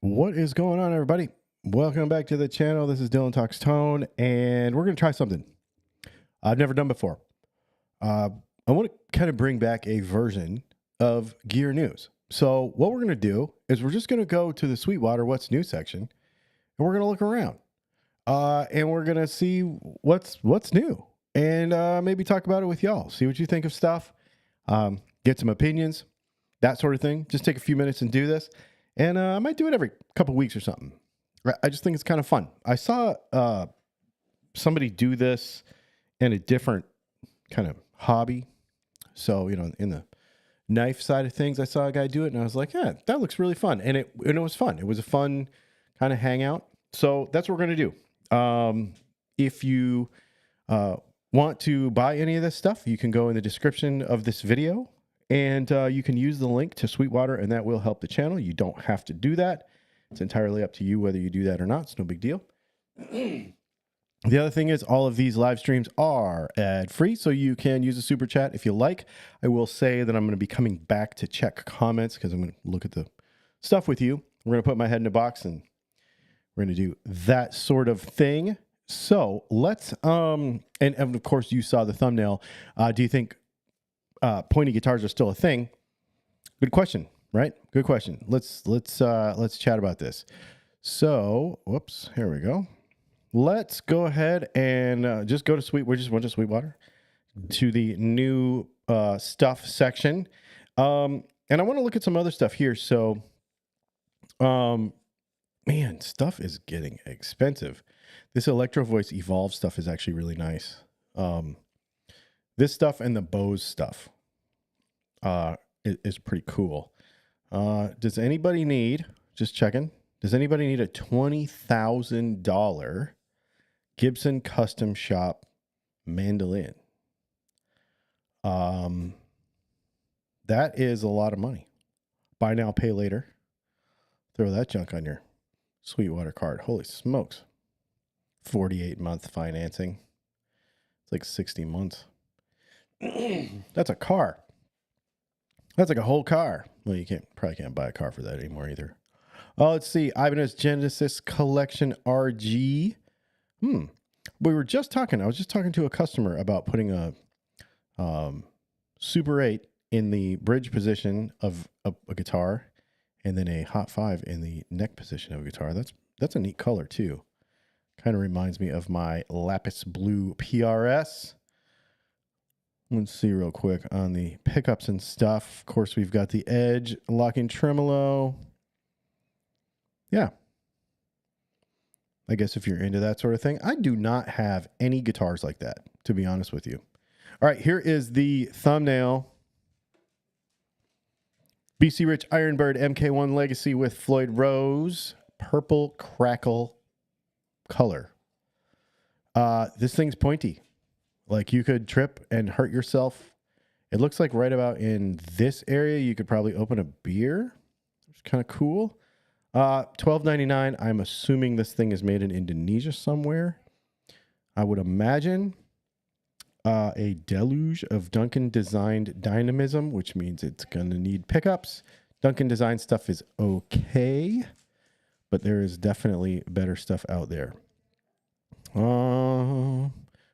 What is going on, everybody? Welcome back to the channel. This is Dylan Talks Tone, and we're going to try something I've never done before. I want to kind of bring back a version of gear news. So what we're going to do is we're just going to go to the Sweetwater What's New section, and we're going to look around, and we're going to see what's new, and maybe talk about it with y'all. See what you think of stuff, get some opinions, that sort of thing. Just take a few minutes and do this. And I might do it every couple weeks or something. I just think it's kind of fun. I saw somebody do this in a different kind of hobby. So, you know, in the knife side of things, I saw a guy do it, and I was like, yeah, that looks really fun. And it was fun. It was a fun kind of hangout. So that's what we're going to do. If you want to buy any of this stuff, you can go in the description of this video. And you can use the link to Sweetwater, and that will help the channel. You don't have to do that. It's entirely up to you whether you do that or not. It's no big deal. The other thing is all of these live streams are ad-free, so you can use a super chat if you like. I will say that I'm going to be coming back to check comments because I'm going to look at the stuff with you. We're going to put my head in a box, and we're going to do that sort of thing. So let's, and of course, you saw the thumbnail. Do you think pointy guitars are still a thing? Good question, right? Good question. Let's chat about this. So, whoops, here we go. Let's go ahead and just go to we just went to Sweetwater to the new stuff section, and I want to look at some other stuff here. So, man, stuff is getting expensive. This Electro Voice Evolve stuff is actually really nice. This stuff and the Bose stuff is pretty cool. Does anybody need, just checking, does anybody need a $20,000 Gibson Custom Shop mandolin? That is a lot of money. Buy now, pay later. Throw that junk on your Sweetwater card. Holy smokes. 48-month financing. It's like 60 months. That's a car. That's like a whole car. Well, you probably can't buy a car for that anymore either. Oh, let's see. Ibanez Genesis Collection RG. We were just talking. I was just talking to a customer about putting a Super 8 in the bridge position of a guitar, and then a Hot 5 in the neck position of a guitar. That's a neat color too. Kind of reminds me of my Lapis Blue PRS. Let's see real quick on the pickups and stuff. Of course, we've got the Edge locking tremolo. Yeah. I guess if you're into that sort of thing. I do not have any guitars like that, to be honest with you. All right, here is the thumbnail. BC Rich Ironbird MK1 Legacy with Floyd Rose. Purple crackle color. This thing's pointy. Like, you could trip and hurt yourself. It looks like right about in this area, you could probably open a beer. It's kind of cool. $12.99. I'm assuming this thing is made in Indonesia somewhere. I would imagine a deluge of Duncan designed dynamism, which means it's going to need pickups. Duncan design stuff is okay, but there is definitely better stuff out there.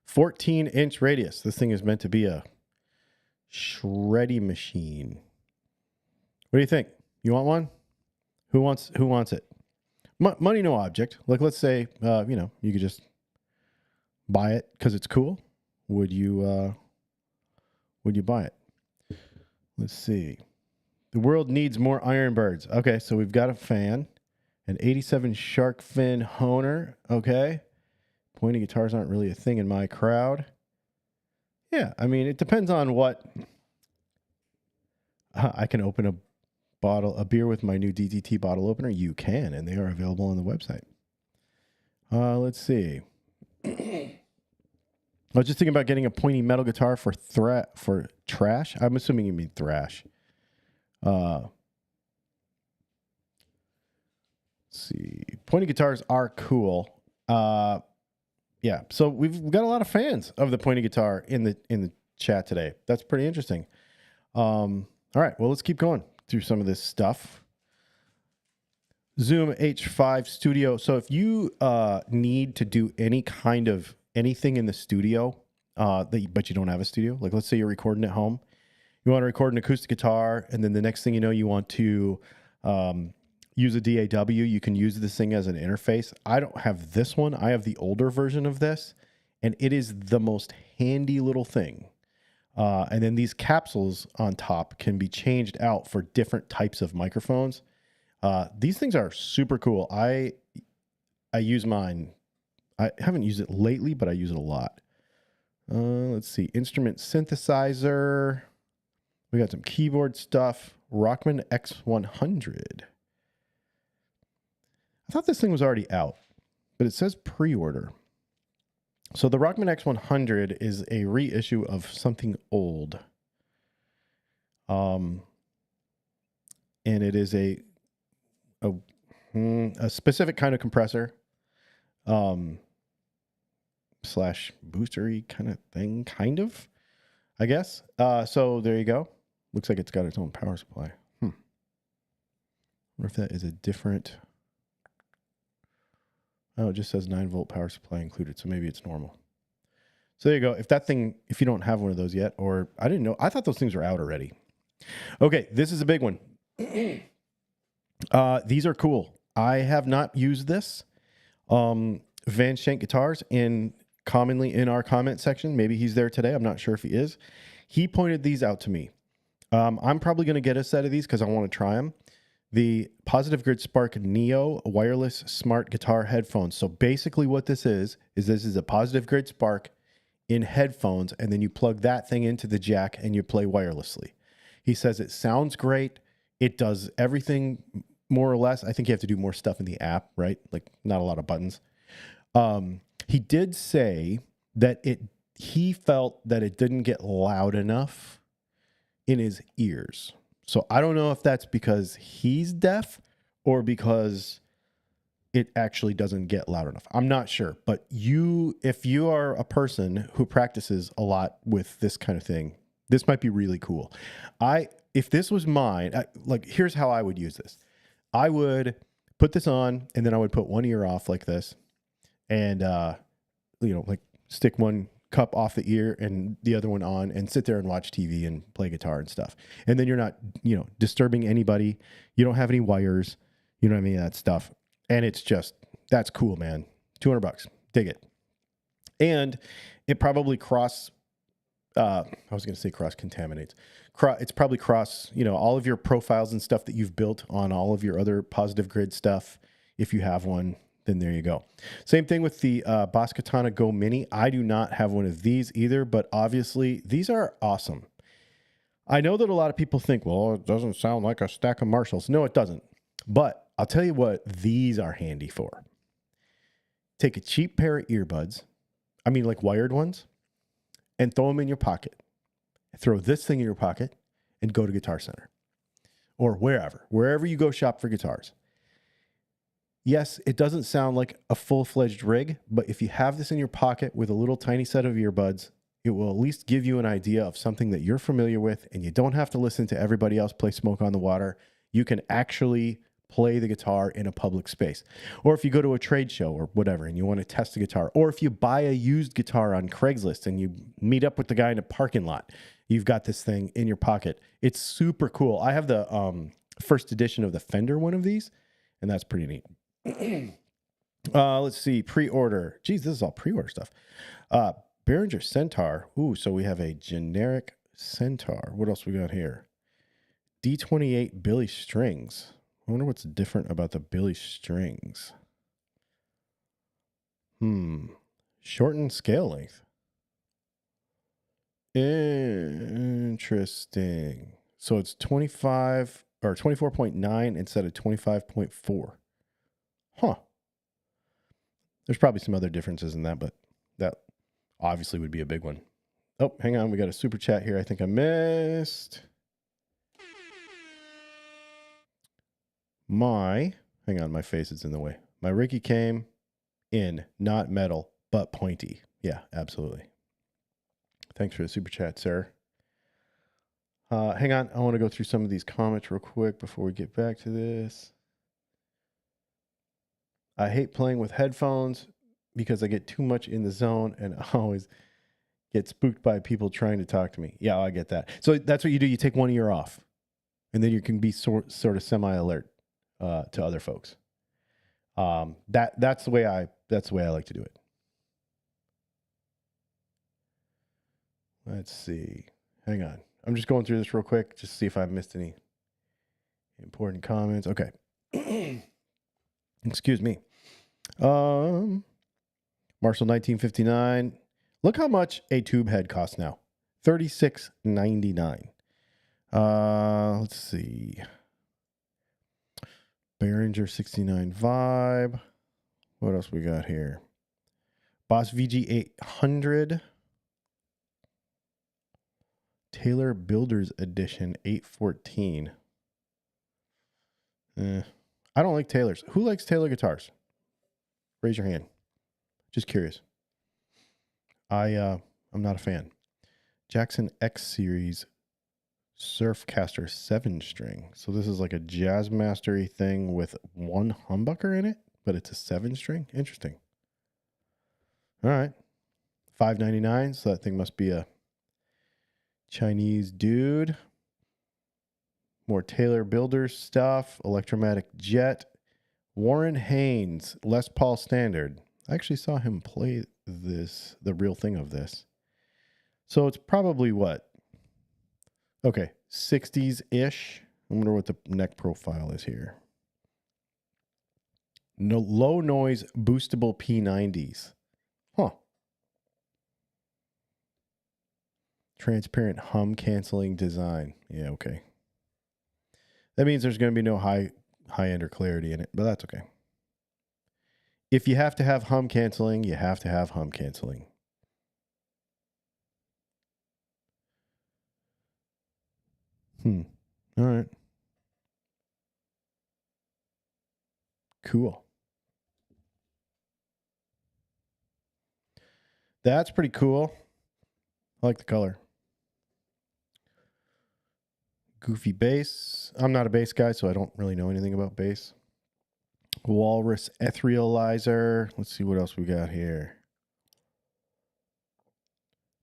14-inch radius. This thing is meant to be a shreddy machine. What do you think? You want one? Who wants it? Money, no object. Like, let's say, you know, you could just buy it because it's cool. Would you buy it? Let's see. The world needs more Ironbirds. Okay, so we've got a fan, an 87 shark fin Honer. Okay. Pointy guitars aren't really a thing in my crowd. Yeah, I mean, it depends on what. I can open a beer with my new DTT bottle opener. You can, and they are available on the website. Let's see. I was just thinking about getting a pointy metal guitar for trash. I'm assuming you mean thrash. Let's see. Pointy guitars are cool. Yeah, so we've got a lot of fans of the pointy guitar in the chat today. That's pretty interesting. All right, well, let's keep going through some of this stuff. Zoom H5 Studio. So if you need to do any kind of anything in the studio, but you don't have a studio, like let's say you're recording at home, you want to record an acoustic guitar, and then the next thing you know, you want to use a DAW, you can use this thing as an interface. I don't have this one. I have the older version of this, and it is the most handy little thing. And then these capsules on top can be changed out for different types of microphones. These things are super cool. I use mine. I haven't used it lately, but I use it a lot. Let's see. Instrument synthesizer. We got some keyboard stuff. Rockman X100. I thought this thing was already out, but it says pre-order. So the Rockman X100 is a reissue of something old. And it is a specific kind of compressor, slash boostery kind of thing, kind of, I guess. So there you go. Looks like it's got its own power supply. I wonder if that is a different. Oh, it just says 9-volt power supply included, so maybe it's normal. So there you go. If you don't have one of those yet, or I didn't know, I thought those things were out already. Okay, this is a big one. These are cool. I have not used this. Van Shank Guitars, commonly in our comment section. Maybe he's there today. I'm not sure if he is. He pointed these out to me. I'm probably going to get a set of these because I want to try them. The Positive Grid Spark Neo wireless smart guitar headphones. So basically what this is this is a Positive Grid Spark in headphones, and then you plug that thing into the jack and you play wirelessly. He says it sounds great. It does everything more or less. I think you have to do more stuff in the app, right? Like not a lot of buttons. He did say that he felt that it didn't get loud enough in his ears. So I don't know if that's because he's deaf or because it actually doesn't get loud enough. I'm not sure. But if you are a person who practices a lot with this kind of thing, this might be really cool. If this was mine, here's how I would use this. I would put this on, and then I would put one ear off like this, and stick one cup off the ear and the other one on, and sit there and watch TV and play guitar and stuff. And then you're not, disturbing anybody. You don't have any wires, you know what I mean? That stuff. And it's just, that's cool, man. $200. Dig it. And it probably I was going to say cross contaminates. It's probably cross, all of your profiles and stuff that you've built on all of your other Positive Grid stuff. If you have one, then there you go. Same thing with the Boss Katana Go Mini. I do not have one of these either, but obviously these are awesome. I know that a lot of people think, well, it doesn't sound like a stack of Marshalls. No, it doesn't. But I'll tell you what these are handy for. Take a cheap pair of earbuds, like wired ones, and throw them in your pocket. Throw this thing in your pocket and go to Guitar Center or wherever you go shop for guitars. Yes, it doesn't sound like a full-fledged rig, but if you have this in your pocket with a little tiny set of earbuds, it will at least give you an idea of something that you're familiar with, and you don't have to listen to everybody else play Smoke on the Water. You can actually play the guitar in a public space. Or if you go to a trade show or whatever and you want to test a guitar, or if you buy a used guitar on Craigslist and you meet up with the guy in a parking lot, you've got this thing in your pocket. It's super cool. I have the first edition of the Fender one of these, and that's pretty neat. Let's see, pre-order. Geez, this is all pre-order stuff. Behringer Centaur. Ooh, so we have a generic Centaur. What else we got here? D28 Billy strings. I wonder what's different about the Billy strings. Shortened scale length. Interesting. So it's 25 or 24.9 instead of 25.4. Huh. There's probably some other differences in that, but that obviously would be a big one. Oh, hang on. We got a super chat here I think I missed. Hang on, my face is in the way. My Ricky came in, not metal, but pointy. Yeah, absolutely. Thanks for the super chat, sir. Hang on. I want to go through some of these comments real quick before we get back to this. I hate playing with headphones because I get too much in the zone and I always get spooked by people trying to talk to me. Yeah, I get that. So that's what you do. You take one ear off, and then you can be sort of semi-alert to other folks. That's the way I like to do it. Let's see. Hang on. I'm just going through this real quick just to see if I've missed any important comments. Okay. Excuse me. Marshall 1959. Look how much a tube head costs now. $36.99. Let's see. Behringer 69 Vibe. What else we got here? Boss VG 800. Taylor Builders Edition 814. I don't like Taylors. Who likes Taylor guitars? Raise your hand. Just curious. I'm not a fan. Jackson X Series Surfcaster 7-string. So this is like a Jazzmastery thing with one humbucker in it, but it's a 7-string. Interesting. All right. $5.99. So that thing must be a Chinese dude. More Taylor Builders stuff. Electromatic Jet. Warren Haynes, Les Paul Standard. I actually saw him play this, the real thing of this. So it's probably what? Okay, 60s-ish. I wonder what the neck profile is here. No, low noise boostable P90s. Huh. Transparent hum canceling design. Yeah, okay. That means there's going to be no high-end or clarity in it, but that's okay. If you have to have hum canceling, you have to have hum canceling. All right. Cool. That's pretty cool. I like the color. Goofy bass. I'm not a bass guy, so I don't really know anything about bass. Walrus etherealizer. Let's see what else we got here.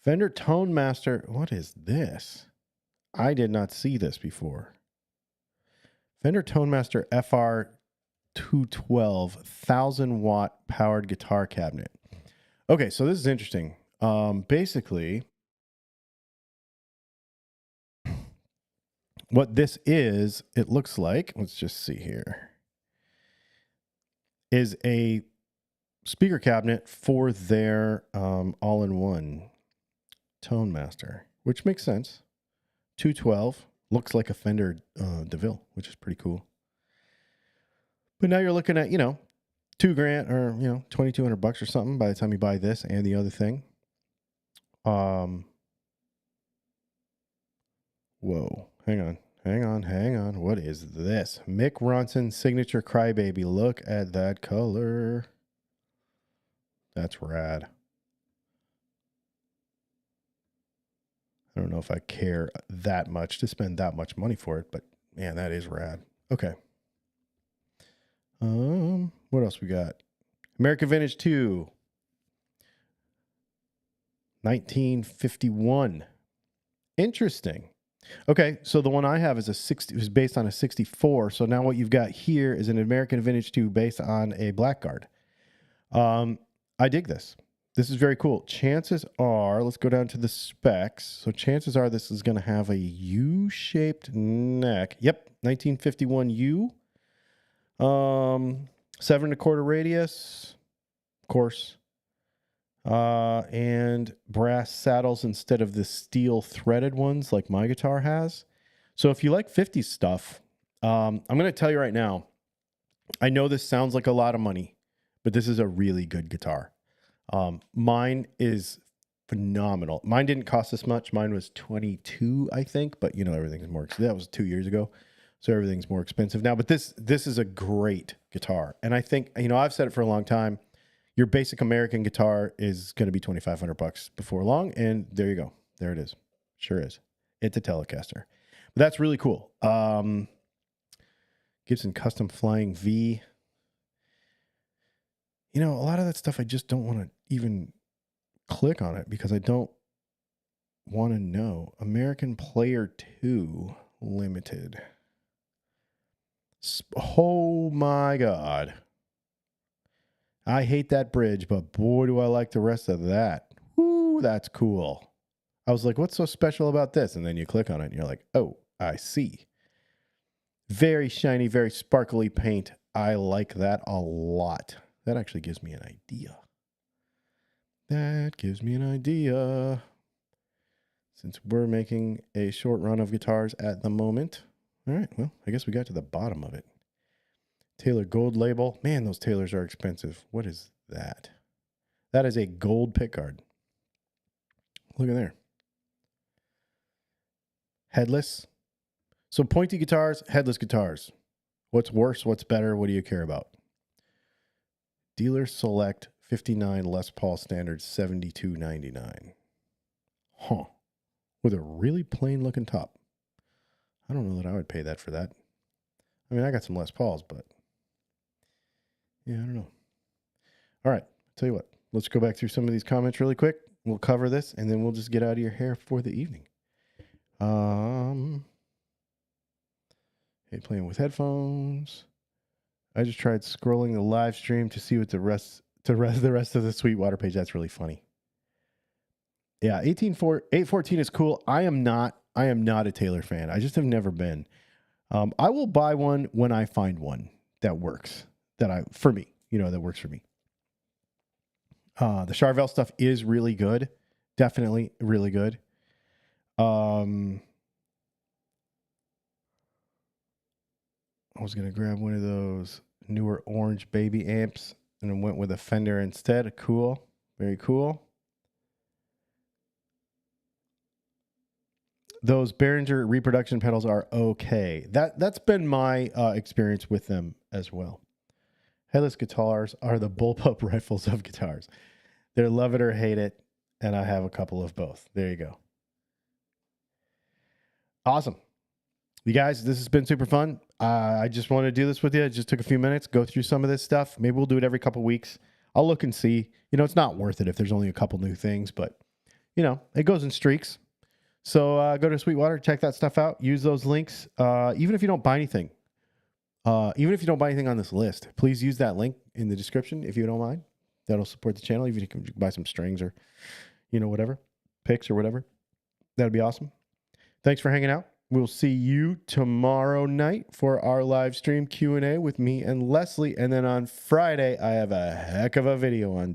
Fender Tone Master. What is this? I did not see this before. Fender Tone Master FR-212 1000-watt powered guitar cabinet. Okay, so this is interesting. Basically, what this is, it looks like, let's just see here, is a speaker cabinet for their all-in-one Tone Master, which makes sense. 212 looks like a Fender DeVille, which is pretty cool. But now you're looking at, $2,000 or $2,200 or something by the time you buy this and the other thing. Whoa, hang on. What is this? Mick Ronson Signature Crybaby. Look at that color. That's rad. I don't know if I care that much to spend that much money for it, but man, that is rad. Okay. What else we got? American Vintage 2. 1951. Interesting. Okay, so the one I have is is based on a 64. So now what you've got here is an American Vintage 2 based on a Blackguard. I dig this. This is very cool. Chances are, let's go down to the specs. So chances are this is going to have a U-shaped neck. Yep, 1951 U. 7 1/4 radius, of course. And brass saddles instead of the steel threaded ones like my guitar has. So if you like 50s stuff, I'm going to tell you right now, I know this sounds like a lot of money, but this is a really good guitar. Mine is phenomenal. Mine didn't cost this much. Mine was $22, I think, but everything's more expensive. That was 2 years ago. So everything's more expensive now, but this is a great guitar. And I think, I've said it for a long time. Your basic American guitar is going to be $2,500 before long. And there you go. There it is. Sure is. It's a Telecaster. But that's really cool. Gibson Custom Flying V. you know, a lot of that stuff I just don't want to even click on it because I don't want to know. American Player 2 Limited. Oh my God. I hate that bridge, but boy, do I like the rest of that. Woo, that's cool. I was like, what's so special about this? And then you click on it and you're like, oh, I see. Very shiny, very sparkly paint. I like that a lot. That actually gives me an idea. That gives me an idea. Since we're making a short run of guitars at the moment. All right, well, I guess we got to the bottom of it. Taylor Gold label. Man, those Taylors are expensive. What is that? That is a gold pickguard. Look at there. Headless. So pointy guitars, headless guitars. What's worse? What's better? What do you care about? Dealer Select 59 Les Paul Standard $72.99. Huh. With a really plain looking top. I don't know that I would pay that for that. I mean, I got some Les Pauls, but yeah, I don't know. All right, tell you what. Let's go back through some of these comments really quick. We'll cover this, and then we'll just get out of your hair for the evening. Hey, playing with headphones. I just tried scrolling the live stream to see what the rest of the Sweetwater page. That's really funny. Yeah, 814 is cool. I am not a Taylor fan. I just have never been. I will buy one when I find one that works. That works for me. The Charvel stuff is really good. Definitely really good. I was going to grab one of those newer orange baby amps and then went with a Fender instead. Cool. Very cool. Those Behringer reproduction pedals are okay. That's been my experience with them as well. Headless guitars are the bullpup rifles of guitars. They're love it or hate it, and I have a couple of both. There you go. Awesome. You guys, this has been super fun. I just wanted to do this with you. It just took a few minutes, go through some of this stuff. Maybe we'll do it every couple weeks. I'll look and see. You know, it's not worth it if there's only a couple new things, but, you know, it goes in streaks. So go to Sweetwater, check that stuff out. Use those links. Even if you don't buy anything, even if you don't buy anything on this list, please use that link in the description if you don't mind. That'll support the channel. If you can buy some strings or, you know, whatever, picks or whatever, that'd be awesome. Thanks for hanging out. We'll see you tomorrow night for our live stream Q&A with me and Leslie. And then on Friday, I have a heck of a video on